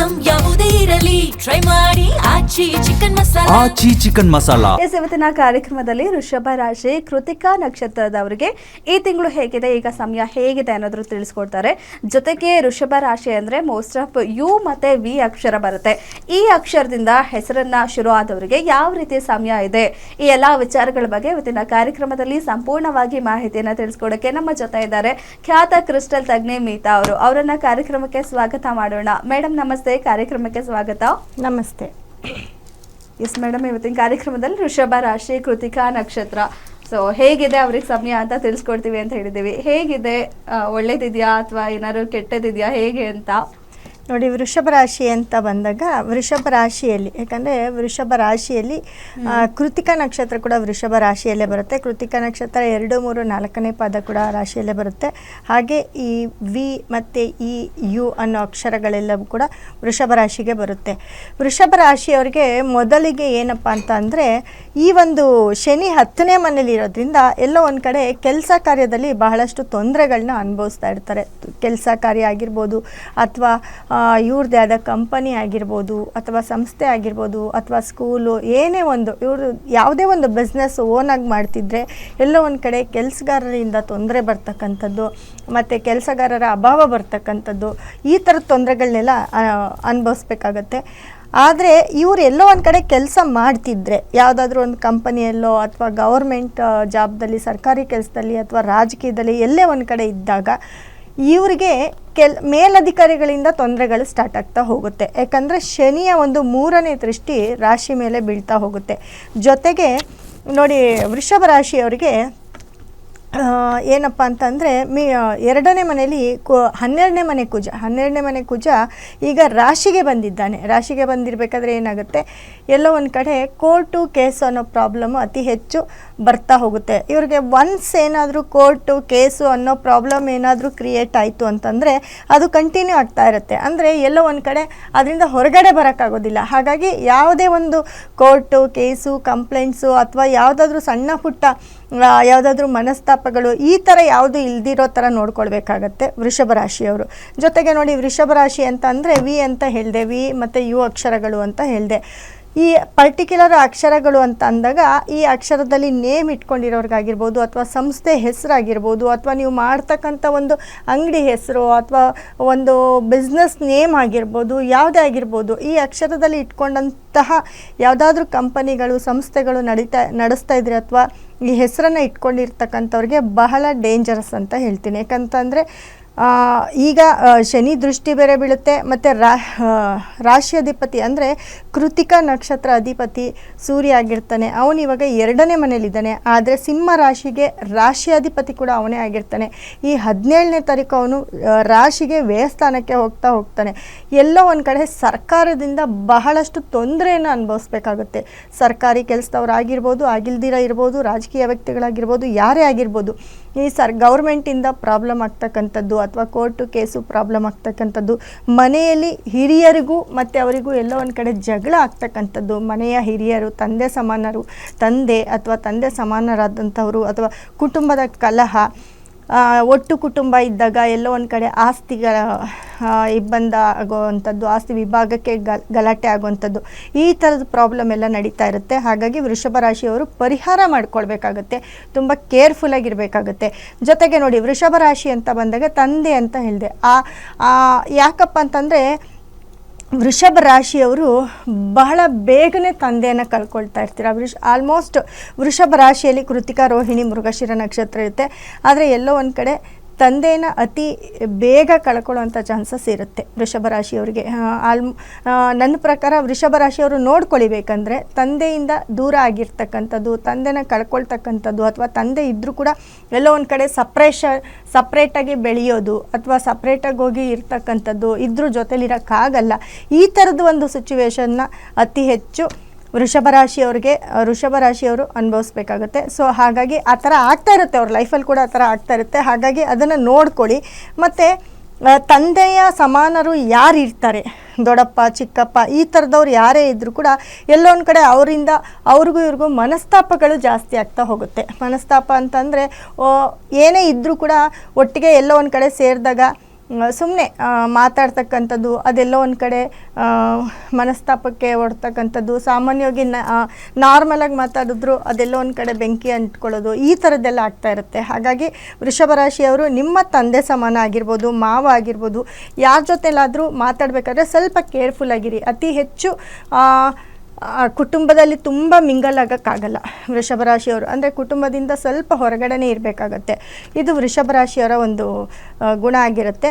Item ಯಾವುದೇ ಇರಲಿ try ಮಾಡಿ ಆಚಿ ಚಿಕನ್ ಮಸಾಲಾ. ಇವತ್ತಿನ ಕಾರ್ಯಕ್ರಮದಲ್ಲಿ ವೃಷಭ ರಾಶಿ ಕೃತಿಕಾ ನಕ್ಷತ್ರದವರಿಗೆ ಈ ತಿಂಗಳು ಹೇಗಿದೆ, ಈಗ ಸಮಯ ಹೇಗಿದೆ ಅನ್ನೋದ್ರ ತಿಳಿಸ್ಕೊಡ್ತಾರೆ. ಜೊತೆಗೆ ವೃಷಭ ರಾಶಿ ಅಂದ್ರೆ ಮೋಸ್ಟ್ ಆಫ್ ಯು ಮತ್ತೆ ವಿ ಅಕ್ಷರ ಬರುತ್ತೆ. ಈ ಅಕ್ಷರದಿಂದ ಹೆಸರನ್ನ ಶುರು ಆದವರಿಗೆ ಯಾವ ರೀತಿಯ ಸಮಯ ಇದೆ, ಈ ಎಲ್ಲಾ ವಿಚಾರಗಳ ಬಗ್ಗೆ ಇವತ್ತಿನ ಕಾರ್ಯಕ್ರಮದಲ್ಲಿ ಸಂಪೂರ್ಣವಾಗಿ ಮಾಹಿತಿಯನ್ನ ತಿಳಿಸ್ಕೊಡಕ್ಕೆ ನಮ್ಮ ಜೊತೆ ಇದ್ದಾರೆ ಖ್ಯಾತ ಕ್ರಿಸ್ಟಲ್ ತಜ್ಞೆ ಮೀತಾ ಅವರು. ಅವರನ್ನ ಕಾರ್ಯಕ್ರಮಕ್ಕೆ ಸ್ವಾಗತ ಮಾಡೋಣ. ಮೇಡಮ್ ನಮಸ್ತೆ, ಕಾರ್ಯಕ್ರಮಕ್ಕೆ ಸ್ವಾಗತ. ನಮಸ್ತೆ. ಎಸ್ ಮೇಡಮ್, ಇವತ್ತಿನ ಕಾರ್ಯಕ್ರಮದಲ್ಲಿ ವೃಷಭ ರಾಶಿ ಕೃತಿಕಾ ನಕ್ಷತ್ರ, ಸೊ ಹೇಗಿದೆ ಅವ್ರಿಗೆ ಸಮಯ ಅಂತ ತಿಳಿಸ್ಕೊಡ್ತೀವಿ ಅಂತ ಹೇಳಿದ್ದೀವಿ. ಹೇಗಿದೆ, ಒಳ್ಳೇದಿದೆಯಾ ಅಥವಾ ಏನಾದ್ರು ಕೆಟ್ಟದಿದೆಯಾ, ಹೇಗೆ ಅಂತ ನೋಡಿ, ವೃಷಭ ರಾಶಿ ಅಂತ ಬಂದಾಗ ವೃಷಭ ರಾಶಿಯಲ್ಲಿ, ಯಾಕಂದರೆ ವೃಷಭ ರಾಶಿಯಲ್ಲಿ ಕೃತಿಕಾ ನಕ್ಷತ್ರ ಕೂಡ ವೃಷಭ ರಾಶಿಯಲ್ಲೇ ಬರುತ್ತೆ. ಕೃತಿಕಾ ನಕ್ಷತ್ರ 2, 3, 4ನೇ ಪಾದ ಕೂಡ ರಾಶಿಯಲ್ಲೇ ಬರುತ್ತೆ. ಹಾಗೆ ಈ ವಿ ಮತ್ತು ಈ ಯು ಅನ್ನೋ ಅಕ್ಷರಗಳೆಲ್ಲವೂ ಕೂಡ ವೃಷಭ ರಾಶಿಗೆ ಬರುತ್ತೆ. ವೃಷಭ ರಾಶಿಯವರಿಗೆ ಮೊದಲಿಗೆ ಏನಪ್ಪ ಅಂತ ಅಂದರೆ, ಈ ಒಂದು ಶನಿ 10ನೇ ಮನೇಲಿ ಇರೋದ್ರಿಂದ ಎಲ್ಲೋ ಒಂದು ಕಡೆ ಕೆಲಸ ಕಾರ್ಯದಲ್ಲಿ ಬಹಳಷ್ಟು ತೊಂದರೆಗಳನ್ನ ಅನುಭವಿಸ್ತಾ ಇರ್ತಾರೆ. ಕೆಲಸ ಕಾರ್ಯ ಆಗಿರ್ಬೋದು, ಅಥವಾ ಇವ್ರದ್ದೇ ಆದ ಕಂಪನಿ ಆಗಿರ್ಬೋದು, ಅಥವಾ ಸಂಸ್ಥೆ ಆಗಿರ್ಬೋದು, ಅಥವಾ ಸ್ಕೂಲು, ಏನೇ ಒಂದು ಇವರು ಯಾವುದೇ ಒಂದು ಬಿಸ್ನೆಸ್ ಓನಾಗಿ ಮಾಡ್ತಿದ್ರೆ ಎಲ್ಲೋ ಒಂದು ಕಡೆ ಕೆಲಸಗಾರರಿಂದ ತೊಂದರೆ ಬರ್ತಕ್ಕಂಥದ್ದು ಮತ್ತು ಕೆಲಸಗಾರರ ಅಭಾವ ಬರ್ತಕ್ಕಂಥದ್ದು, ಈ ಥರದ ತೊಂದರೆಗಳನ್ನೆಲ್ಲ ಅನುಭವಿಸ್ಬೇಕಾಗತ್ತೆ. ಆದರೆ ಇವರು ಎಲ್ಲೋ ಒಂದು ಕಡೆ ಕೆಲಸ ಮಾಡ್ತಿದ್ರೆ, ಯಾವುದಾದ್ರೂ ಒಂದು ಕಂಪನಿಯಲ್ಲೋ ಅಥವಾ ಗೌರ್ಮೆಂಟ್ ಜಾಬ್ದಲ್ಲಿ, ಸರ್ಕಾರಿ ಕೆಲಸದಲ್ಲಿ ಅಥವಾ ರಾಜಕೀಯದಲ್ಲಿ ಎಲ್ಲೇ ಒಂದು ಕಡೆ ಇದ್ದಾಗ ಇವರಿಗೆ ಮೇಲಧಿಕಾರಿಗಳಿಂದ ತೊಂದರೆಗಳು ಸ್ಟಾರ್ಟ್ ಆಗ್ತಾ ಹೋಗುತ್ತೆ. ಯಾಕಂದರೆ ಶನಿಯ ಒಂದು 3ನೇ ದೃಷ್ಟಿ ರಾಶಿ ಮೇಲೆ ಬೀಳ್ತಾ ಹೋಗುತ್ತೆ. ಜೊತೆಗೆ ನೋಡಿ, ವೃಷಭ ರಾಶಿಯವರಿಗೆ ಏನಪ್ಪ ಅಂತಂದರೆ 2ನೇ ಮನೆಯಲ್ಲಿ 12ನೇ ಮನೆ ಕುಜ ಈಗ ರಾಶಿಗೆ ಬಂದಿದ್ದಾನೆ. ರಾಶಿಗೆ ಬಂದಿರಬೇಕಾದ್ರೆ ಏನಾಗುತ್ತೆ, ಎಲ್ಲೋ ಒಂದು ಕಡೆ ಕೋರ್ಟು ಕೇಸು ಅನ್ನೋ ಪ್ರಾಬ್ಲಮ್ಮು ಅತಿ ಹೆಚ್ಚು ಬರ್ತಾ ಹೋಗುತ್ತೆ. ಇವ್ರಿಗೆ ಒನ್ಸ್ ಏನಾದರೂ ಕೋರ್ಟು ಕೇಸು ಅನ್ನೋ ಪ್ರಾಬ್ಲಮ್ ಏನಾದರೂ ಕ್ರಿಯೇಟ್ ಆಯಿತು ಅಂತಂದರೆ ಅದು ಕಂಟಿನ್ಯೂ ಆಗ್ತಾ ಇರುತ್ತೆ. ಅಂದರೆ ಎಲ್ಲೋ ಒಂದು ಕಡೆ ಅದರಿಂದ ಹೊರಗಡೆ ಬರೋಕ್ಕಾಗೋದಿಲ್ಲ. ಹಾಗಾಗಿ ಯಾವುದೇ ಒಂದು ಕೋರ್ಟು ಕೇಸು ಕಂಪ್ಲೇಂಟ್ಸು ಅಥವಾ ಯಾವುದಾದ್ರೂ ಸಣ್ಣ ಪುಟ್ಟ ಯಾವುದಾದ್ರೂ ಮನಸ್ತಾಪಗಳು ಈ ಥರ ಯಾವುದು ಇಲ್ದಿರೋ ಥರ ನೋಡ್ಕೊಳ್ಬೇಕಾಗತ್ತೆ ವೃಷಭ ರಾಶಿಯವರು. ಜೊತೆಗೆ ನೋಡಿ, ವೃಷಭ ರಾಶಿ ಅಂತ ಅಂದರೆ ವಿ ಅಂತ ಹೇಳಿದೆ, ವಿ ಮತ್ತು ಯು ಅಕ್ಷರಗಳು ಅಂತ ಹೇಳಿದೆ. ಈ ಪರ್ಟಿಕ್ಯುಲರ್ ಅಕ್ಷರಗಳು ಅಂತ ಅಂದಾಗ ಈ ಅಕ್ಷರದಲ್ಲಿ ನೇಮ್ ಇಟ್ಕೊಂಡಿರೋರ್ಗಾಗಿರ್ಬೋದು, ಅಥವಾ ಸಂಸ್ಥೆ ಹೆಸರಾಗಿರ್ಬೋದು, ಅಥವಾ ನೀವು ಮಾಡ್ತಕ್ಕಂಥ ಒಂದು ಅಂಗಡಿ ಹೆಸರು ಅಥವಾ ಒಂದು ಬಿಸ್ನೆಸ್ ನೇಮ್ ಆಗಿರ್ಬೋದು, ಯಾವುದೇ ಆಗಿರ್ಬೋದು, ಈ ಅಕ್ಷರದಲ್ಲಿ ಇಟ್ಕೊಂಡಂತಹ ಯಾವುದಾದ್ರೂ ಕಂಪನಿಗಳು ಸಂಸ್ಥೆಗಳು ನಡೆಸ್ತಾ ಇದ್ರೆ ಅಥವಾ ಈ ಹೆಸರನ್ನು ಇಟ್ಕೊಂಡಿರ್ತಕ್ಕಂಥವ್ರಿಗೆ ಬಹಳ ಡೇಂಜರಸ್ ಅಂತ ಹೇಳ್ತೀನಿ. ಯಾಕಂತಂದರೆ ಈಗ ಶನಿ ದೃಷ್ಟಿ ಬೇರೆ ಬೀಳುತ್ತೆ, ಮತ್ತು ರಾಶಿ ಅಧಿಪತಿ ಅಂದರೆ ಕೃತಿಕಾ ನಕ್ಷತ್ರ ಅಧಿಪತಿ ಸೂರ್ಯ ಆಗಿರ್ತಾನೆ. ಅವನು ಇವಾಗ 2ನೇ ಮನೇಲಿದ್ದಾನೆ. ಆದರೆ ಸಿಂಹ ರಾಶಿಗೆ ರಾಶಿಯಾಧಿಪತಿ ಕೂಡ ಅವನೇ ಆಗಿರ್ತಾನೆ. ಈ 17ನೇ ತಾರೀಕು ಅವನು ರಾಶಿಗೆ ವ್ಯಯಸ್ಥಾನಕ್ಕೆ ಹೋಗ್ತಾನೆ. ಎಲ್ಲೋ ಒಂದು ಕಡೆ ಸರ್ಕಾರದಿಂದ ಬಹಳಷ್ಟು ತೊಂದರೆಯನ್ನು ಅನುಭವಿಸ್ಬೇಕಾಗುತ್ತೆ. ಸರ್ಕಾರಿ ಕೆಲಸದವರಾಗಿರ್ಬೋದು, ಆಗಿಲ್ದಿರ ಇರ್ಬೋದು, ರಾಜಕೀಯ ವ್ಯಕ್ತಿಗಳಾಗಿರ್ಬೋದು, ಯಾರೇ ಆಗಿರ್ಬೋದು, ಈ ಗೌರ್ಮೆಂಟಿಂದ ಪ್ರಾಬ್ಲಮ್ ಆಗ್ತಕ್ಕಂಥದ್ದು ಅಥವಾ ಕೋರ್ಟು ಕೇಸು ಪ್ರಾಬ್ಲಮ್ ಆಗ್ತಕ್ಕಂಥದ್ದು, ಮನೆಯಲ್ಲಿ ಹಿರಿಯರಿಗೂ ಮತ್ತು ಅವರಿಗೂ ಎಲ್ಲೋ ಒಂದು ಕಡೆ ಜಗಳ ಆಗ್ತಕ್ಕಂಥದ್ದು, ಮನೆಯ ಹಿರಿಯರು ತಂದೆ ಅಥವಾ ತಂದೆ ಸಮಾನರಾದಂಥವರು, ಅಥವಾ ಕುಟುಂಬದ ಕಲಹ, ಒಟ್ಟು ಕುಟುಂಬ ಇದ್ದಾಗ ಎಲ್ಲೋ ಒಂದು ಕಡೆ ಆಸ್ತಿಗಳ ಇಬ್ಬಂದ ಆಗುವಂಥದ್ದು, ಆಸ್ತಿ ವಿಭಾಗಕ್ಕೆ ಗಲಾಟೆ ಆಗುವಂಥದ್ದು, ಈ ಥರದ ಪ್ರಾಬ್ಲಮ್ ಎಲ್ಲ ನಡೀತಾ ಇರುತ್ತೆ. ಹಾಗಾಗಿ ವೃಷಭ ರಾಶಿಯವರು ಪರಿಹಾರ ಮಾಡ್ಕೊಳ್ಬೇಕಾಗತ್ತೆ, ತುಂಬ ಕೇರ್ಫುಲ್ಲಾಗಿರಬೇಕಾಗತ್ತೆ. ಜೊತೆಗೆ ನೋಡಿ, ವೃಷಭ ರಾಶಿ ಅಂತ ಬಂದಾಗ ತಂದೆ ಅಂತ ಹೇಳಿದೆ. ಯಾಕಪ್ಪ ಅಂತಂದರೆ ವೃಷಭ ರಾಶಿಯವರು ಬಹಳ ಬೇಗನೆ ತಂದೆಯನ್ನು ಕಳ್ಕೊಳ್ತಾ ಇರ್ತೀರ. ಆಲ್ಮೋಸ್ಟ್ ವೃಷಭ ರಾಶಿಯಲ್ಲಿ ಕೃತಿಕಾ, ರೋಹಿಣಿ, ಮೃಗಶಿರ ನಕ್ಷತ್ರ ಇರುತ್ತೆ. ಆದರೆ ಎಲ್ಲೋ ಒಂದು ಕಡೆ ತಂದೆಯನ್ನು ಅತಿ ಬೇಗ ಕಳ್ಕೊಳ್ಳೋವಂಥ ಚಾನ್ಸಸ್ ಇರುತ್ತೆ ವೃಷಭ ರಾಶಿಯವರಿಗೆ. ನನ್ನ ಪ್ರಕಾರ ವೃಷಭ ರಾಶಿಯವರು ನೋಡ್ಕೊಳ್ಬೇಕಂದ್ರೆ ತಂದೆಯಿಂದ ದೂರ ಆಗಿರ್ತಕ್ಕಂಥದ್ದು, ತಂದೆನ ಕಳ್ಕೊಳ್ತಕ್ಕಂಥದ್ದು, ಅಥವಾ ತಂದೆ ಇದ್ದರೂ ಕೂಡ ಎಲ್ಲೋ ಒಂದು ಕಡೆ ಸಪ್ರೇಟಾಗಿ ಬೆಳೆಯೋದು ಅಥವಾ ಸಪ್ರೇಟಾಗಿ ಹೋಗಿ ಇರ್ತಕ್ಕಂಥದ್ದು, ಇದ್ರ ಜೊತೆಲಿರೋಕ್ಕಾಗಲ್ಲ. ಈ ಥರದ್ದು ಒಂದು ಸಿಚುವೇಶನ್ನ ಅತಿ ಹೆಚ್ಚು ವೃಷಭ ರಾಶಿಯವರು ಅನುಭವಿಸ್ಬೇಕಾಗತ್ತೆ. ಸೊ ಹಾಗಾಗಿ ಆ ಥರ ಆಗ್ತಾ ಇರುತ್ತೆ, ಅವ್ರ ಲೈಫಲ್ಲಿ ಕೂಡ ಆ ಥರ ಆಗ್ತಾ ಇರುತ್ತೆ. ಹಾಗಾಗಿ ಅದನ್ನು ನೋಡ್ಕೊಳ್ಳಿ. ಮತ್ತು ತಂದೆಯ ಸಮಾನರು ಯಾರು ಇರ್ತಾರೆ, ದೊಡ್ಡಪ್ಪ ಚಿಕ್ಕಪ್ಪ ಈ ಥರದವ್ರು ಯಾರೇ ಇದ್ದರೂ ಕೂಡ ಎಲ್ಲೋ ಒಂದು ಕಡೆ ಅವರಿಂದ ಅವ್ರಿಗೂ ಇವ್ರಿಗೂ ಮನಸ್ತಾಪಗಳು ಜಾಸ್ತಿ ಆಗ್ತಾ ಹೋಗುತ್ತೆ. ಮನಸ್ತಾಪ ಅಂತಂದರೆ ಏನೇ ಇದ್ದರೂ ಕೂಡ ಒಟ್ಟಿಗೆ ಎಲ್ಲೋ ಒಂದು ಕಡೆ ಸೇರಿದಾಗ ಸುಮ್ಮನೆ ಮಾತಾಡ್ತಕ್ಕಂಥದ್ದು ಅದೆಲ್ಲೋ ಒಂದು ಕಡೆ ಮನಸ್ತಾಪಕ್ಕೆ ಹೊಡ್ತಕ್ಕಂಥದ್ದು, ಸಾಮಾನ್ಯವಾಗಿ ನಾರ್ಮಲಾಗಿ ಮಾತಾಡಿದ್ರು ಅದೆಲ್ಲೋ ಒಂದು ಕಡೆ ಬೆಂಕಿ ಅಂಟ್ಕೊಳ್ಳೋದು, ಈ ಥರದ್ದೆಲ್ಲ ಆಗ್ತಾ ಇರುತ್ತೆ. ಹಾಗಾಗಿ ವೃಷಭ ರಾಶಿಯವರು ನಿಮ್ಮ ತಂದೆ ಸಮಾನ ಆಗಿರ್ಬೋದು, ಮಾವ ಆಗಿರ್ಬೋದು, ಯಾರ ಜೊತೆಲಾದರೂ ಮಾತಾಡಬೇಕಾದ್ರೆ ಸ್ವಲ್ಪ ಕೇರ್ಫುಲ್ ಆಗಿರಿ. ಅತಿ ಹೆಚ್ಚು ಕುಟುಂಬದಲ್ಲಿ ತುಂಬ ಮಿಂಗಲ್ ಆಗೋಕ್ಕಾಗಲ್ಲ ವೃಷಭ ರಾಶಿಯವರು, ಅಂದರೆ ಕುಟುಂಬದಿಂದ ಸ್ವಲ್ಪ ಹೊರಗಡೆನೇ ಇರಬೇಕಾಗತ್ತೆ. ಇದು ವೃಷಭ ರಾಶಿಯವರ ಒಂದು ಗುಣ ಆಗಿರುತ್ತೆ.